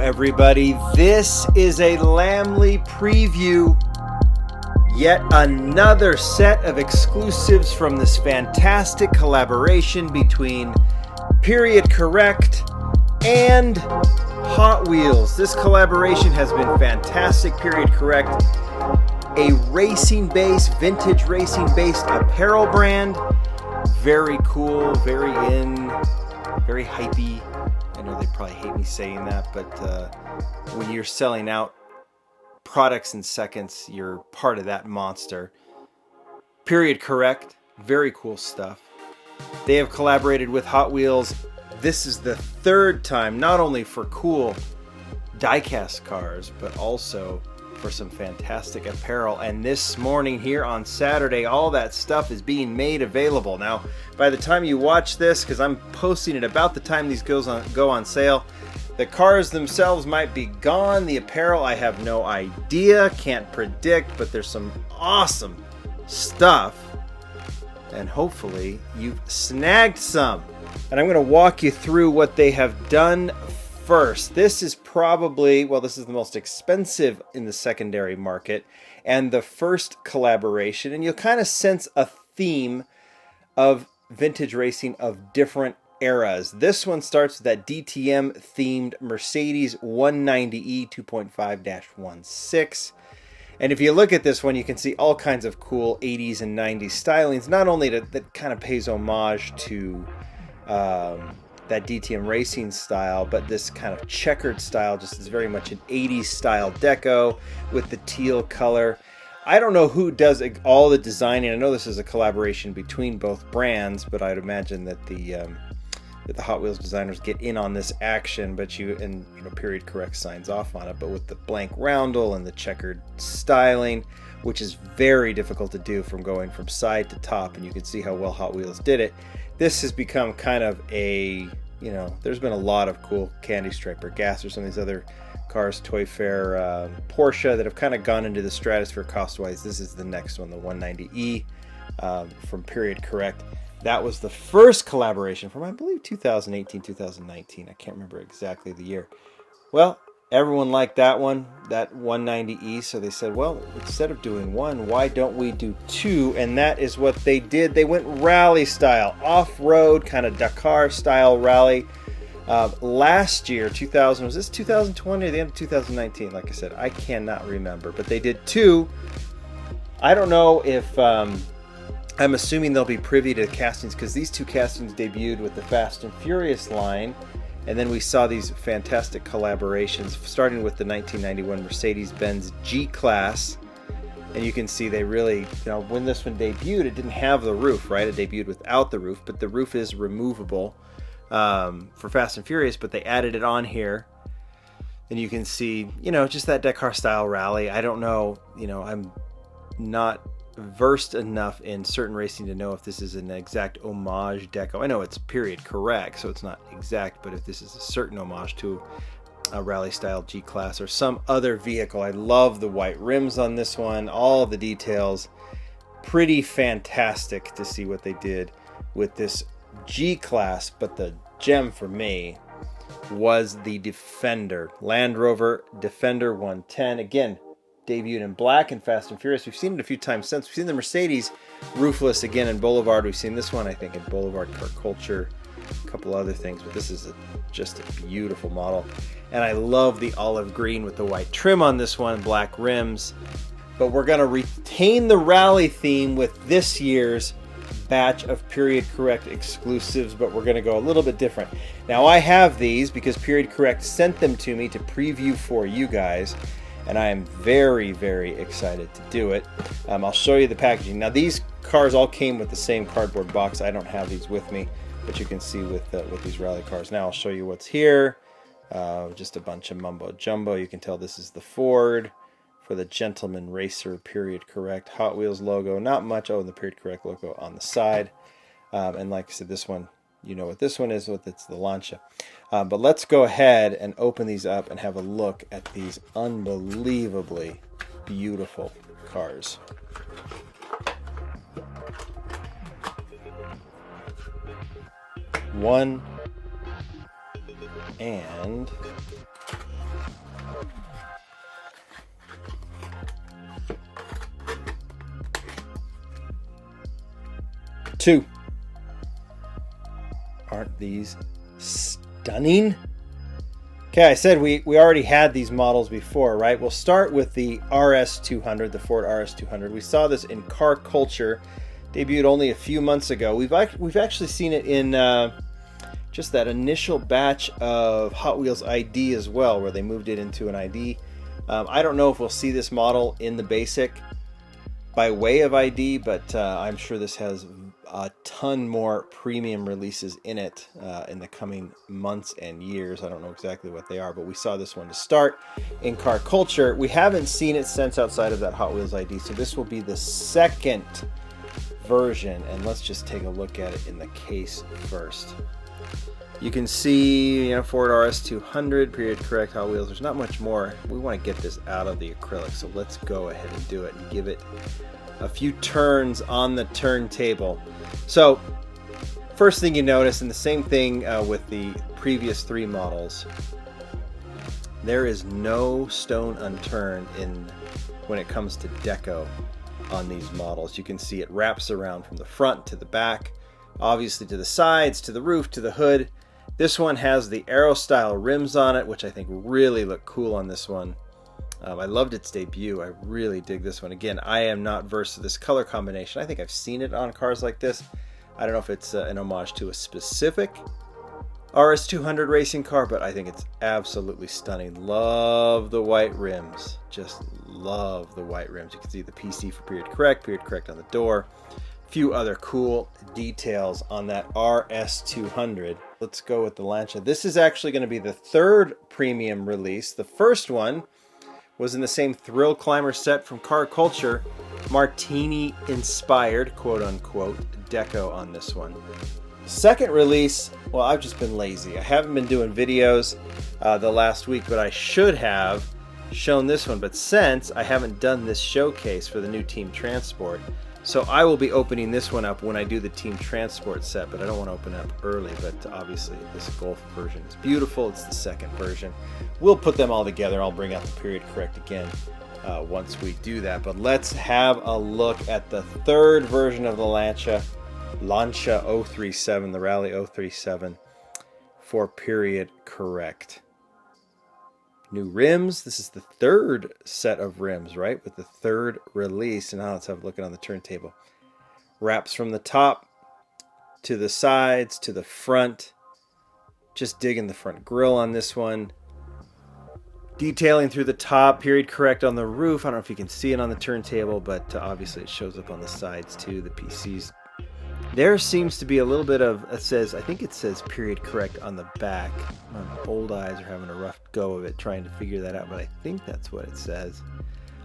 Everybody, this is a Lamley preview. Yet another set of exclusives from this fantastic collaboration between Period Correct and Hot Wheels. This collaboration has been fantastic. Period Correct, a vintage racing-based apparel brand. Very cool, very in, very hypey. I know they probably hate me saying that, but when you're selling out products in seconds, you're part of that monster. Period Correct, very cool stuff. They have collaborated with Hot Wheels. This is the third time, not only for cool diecast cars, but also for some fantastic apparel. And this morning here on Saturday, all that stuff is being made available. Now, by the time you watch this, because I'm posting it about the time these go on sale, the cars themselves might be gone. The apparel, I have no idea, can't predict, but there's some awesome stuff. And hopefully you've snagged some. And I'm going to walk you through what they have done first. This is probably, this is the most expensive in the secondary market and the first collaboration. And you'll kind of sense a theme of vintage racing of different eras. This one starts with that DTM themed Mercedes 190E 2.5-16. And if you look at this one, you can see all kinds of cool 80s and 90s stylings, not only that kind of pays homage to that DTM racing style, but this kind of checkered style just is very much an 80s style deco with the teal color. I don't know who does all the designing. I know this is a collaboration between both brands, but I'd imagine that the Hot Wheels designers get in on this action, but Period Correct signs off on it. But with the blank roundel and the checkered styling, which is very difficult to do from going from side to top, and you can see how well Hot Wheels did it. This has become kind of there's been a lot of cool Candy Striper, Gas, or some of these other cars, Toy Fair, Porsche, that have kind of gone into the stratosphere cost-wise. This is the next one, the 190E from Period Correct. That was the first collaboration from, I believe, 2018, 2019. I can't remember exactly the year. Well, everyone liked that one, that 190E, so they said, well, instead of doing one, why don't we do two? And that is what they did. They went rally style, off-road, kind of Dakar style rally. Last year, was this 2020 or the end of 2019? Like I said, I cannot remember, but they did two. I don't know if, I'm assuming they'll be privy to castings, because these two castings debuted with the Fast and Furious line. And then we saw these fantastic collaborations, starting with the 1991 Mercedes-Benz G-Class. And you can see they really, when this one debuted, it didn't have the roof, right? It debuted without the roof, but the roof is removable for Fast and Furious, but they added it on here. And you can see, just that Dakar style rally. I don't know, I'm not versed enough in certain racing to know if this is an exact homage deco. I know it's Period Correct, so it's not exact, but if this is a certain homage to a rally style G-Class or some other vehicle. I love the white rims on this one, all the details. Pretty fantastic to see what they did with this G-Class, but the gem for me was the Defender, Land Rover Defender 110. Again, debuted in black in Fast and Furious. We've seen it a few times since. We've seen the Mercedes roofless again in Boulevard. We've seen this one, I think, in Boulevard Car Culture, a couple other things, but this is just a beautiful model. And I love the olive green with the white trim on this one, black rims. But we're going to retain the rally theme with this year's batch of Period Correct exclusives, but we're going to go a little bit different. Now, I have these because Period Correct sent them to me to preview for you guys. and I am very, very excited to do it. I'll show you the packaging. Now, these cars all came with the same cardboard box. I don't have these with me, but you can see with these rally cars. Now I'll show you what's here. Just a bunch of mumbo jumbo. You can tell this is the Ford for the Gentleman Racer period correct Hot Wheels logo. Not much. Oh, and the period correct logo on the side. And like I said, this one, you know what this one is. It's the Lancia. But let's go ahead and open these up and have a look at these unbelievably beautiful cars. One and two. Aren't these stunning? Okay, I said we already had these models before, right? We'll start with the RS200, the Ford RS200. We saw this in Car Culture, debuted only a few months ago. We've actually seen it in just that initial batch of Hot Wheels ID as well, where they moved it into an ID. I don't know if we'll see this model in the basic by way of ID, but I'm sure this has a ton more premium releases in it in the coming months and years. I don't know exactly what they are, but we saw this one to start in Car Culture. We haven't seen it since outside of that Hot Wheels ID, so this will be the second version, and let's just take a look at it in the case first. You can see, Ford RS200, period correct Hot Wheels. There's not much more. We want to get this out of the acrylic, so let's go ahead and do it and give it a few turns on the turntable. So, first thing you notice, and the same thing with the previous three models, there is no stone unturned when it comes to deco on these models. You can see it wraps around from the front to the back, obviously to the sides, to the roof, to the hood. This one has the Aero style rims on it, which I think really look cool on this one. I loved its debut. I really dig this one. Again, I am not versed to this color combination. I think I've seen it on cars like this. I don't know if it's an homage to a specific RS200 racing car, but I think it's absolutely stunning. Love the white rims. Just love the white rims. You can see the PC for period correct on the door. A few other cool details on that RS200. Let's go with the Lancia. This is actually going to be the third premium release. The first one was in the same Thrill Climber set from Car Culture, Martini inspired, quote unquote, deco on this one. Second release, well, I've just been lazy. I haven't been doing videos the last week, but I should have shown this one. But since I haven't done this showcase for the new Team Transport, so I will be opening this one up when I do the Team Transport set, but I don't want to open it up early. But obviously this Golf version is beautiful. It's the second version. We'll put them all together. I'll bring out the period correct again once we do that. But let's have a look at the third version of the Lancia 037, the Rally 037 for period correct. New rims. This is the third set of rims, right? With the third release. And now let's have a look at on the turntable. Wraps from the top to the sides to the front. Just digging the front grille on this one. Detailing through the top, period correct on the roof. I don't know if you can see it on the turntable, but obviously it shows up on the sides too, the PCs. There seems to be a little bit of, I think it says period correct on the back. My old eyes are having a rough go of it trying to figure that out, but I think that's what it says.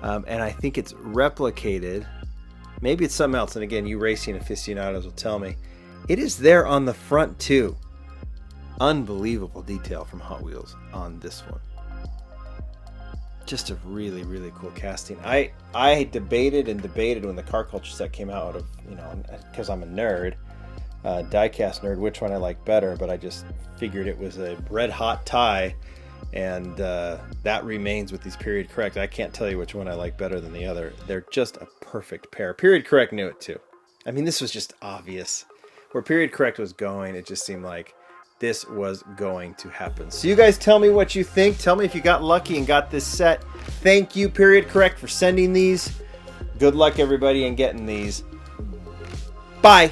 And I think it's replicated. Maybe it's something else. And again, you racing aficionados will tell me. It is there on the front too. Unbelievable detail from Hot Wheels on this one. Just a really, really cool casting. I debated when the Car Culture set came out, because I'm a nerd, diecast nerd, which one I like better, but I just figured it was a red hot tie, and that remains with these period correct. I can't tell you which one I like better than the other. They're just a perfect pair. Period correct knew it too. I mean, this was just obvious. Where period correct was going, it just seemed like this was going to happen. So you guys tell me what you think. Tell me if you got lucky and got this set. Thank you, period correct, for sending these. Good luck, everybody, in getting these. Bye.